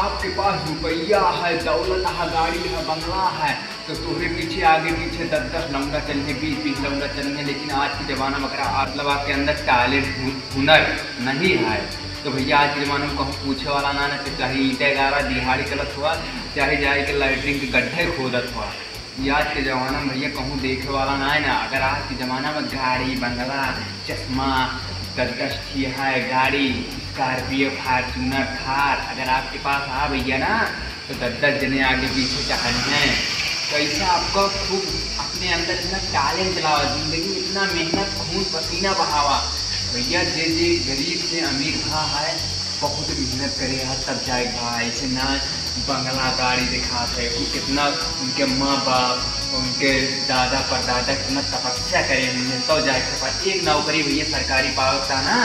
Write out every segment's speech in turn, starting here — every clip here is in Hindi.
आपके पास रुपया है, दौलत है, गाड़ी है, बंगला है, तो तुम्हें पीछे आगे पीछे 10-10 लौंडा चलेंगे, 20-20 लौंडा चलेंगे। लेकिन आज के ज़माना में अगर मतलब आपके अंदर टैलेंट हुनर नहीं है तो भैया आज के ज़माने में कहूँ पूछे वाला ना तो चाहे ईंटें गारा दिहाड़ी गलत हुआ, चाहे जाए के लैट्रिन के गड्ढे खोदत हुआ। ये आज के ज़माना में भैया कहूँ देखे वाला ना है ना। अगर आज के ज़माना में गाड़ी, बंगला, चश्मा, 10-10 है गाड़ी, स्कॉर्पियो, फॉर्च्यूनर, थार अगर आपके पास आ भैया ना तो 10-10 जने आगे पीछे टहल हैं। तो ऐसा आपको खूब अपने अंदर इतना टैलेंट लावा, जिंदगी में इतना मेहनत, खून पसीना बहावा। भैया जे गरीब से अमीर भा है बहुत मेहनत करे है तब जाएगा। ऐसे ना बंगला गाड़ी दिखाते है कि कितना उनके माँ बाप उनके दादा परदादा कितना तपस्या करे हैं तो जाके पास एक नौकरी भैया सरकारी पावता ना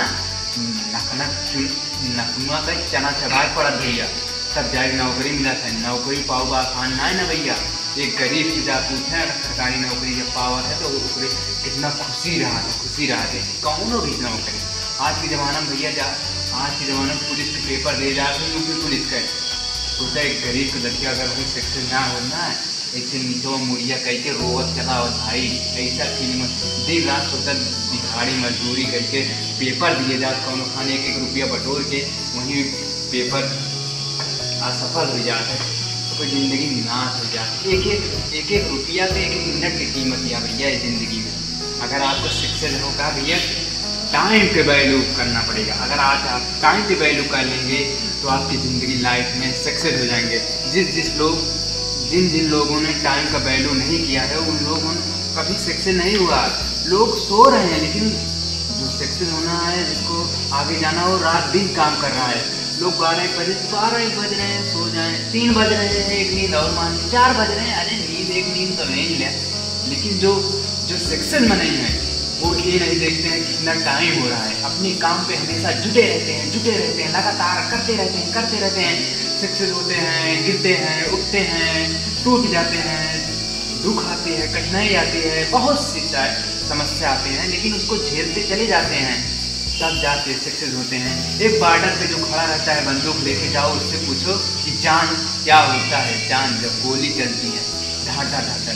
नकुआ का चना चबा पड़ा भैया तब जाके नौकरी मिला था। नौकरी पाओ आसान ना है ना भैया। एक गरीब से जा पूछे अगर सरकारी नौकरी जब पावत है तो उसमें कितना खुशी रहा थे कौन भी नौकरी। आज के ज़माना में भैया आज के ज़माने में पुलिस के पेपर दे जाते हैं यूपी पुलिस का सोचा एक गरीब को लड़किया अगर कोई सक्सेस ना हो ना ऐसे नीचो मुड़िया कह के रोवत चला हो भाई ऐसा फिल्म दिन रात सोचा दिहाड़ी मजदूरी करके पेपर दिए जाते कौन खाने 1-1 रुपया बटोर के वहीं पेपर असफल हो जाता है तो ज़िंदगी नाश हो जाती। एक रुपया तो 1 मिनट की कीमत या भैया ज़िंदगी में। अगर आपको सक्सेस होगा भैया टाइम पे वैल्यू करना पड़ेगा। अगर आज आप टाइम पे वैल्यू कर लेंगे तो आपकी ज़िंदगी लाइफ में सक्सेस हो जाएंगे। जिन लोगों ने टाइम का वैल्यू नहीं किया है उन लोगों कभी सक्सेस नहीं हुआ। लोग सो रहे हैं लेकिन जो सक्सेस होना है जिसको आगे जाना हो रात दिन काम कर रहा है। लोग 12 बज रहे हैं सो जाएं, 3 बज रहे हैं एक नींद और मान 4 बज रहे हैं अरे एक नींद तो नहीं ले। लेकिन जो सक्सेस में नहीं है वो ये नहीं देखते हैं कितना टाइम हो रहा है। अपने काम पे हमेशा जुटे रहते हैं लगातार करते रहते हैं। सक्सेस होते हैं, गिरते हैं, उठते हैं, टूट जाते हैं, दुख आते हैं, कठिनाई आती है, बहुत सी समस्या आते हैं लेकिन उसको झेलते चले जाते हैं तब जाके सक्सेस होते हैं। एक बॉर्डर पे जो खड़ा रहता है बंदूक लेके जाओ उससे पूछो कि जान क्या होता है। जान जब गोली चलती है ढाटा ढाटा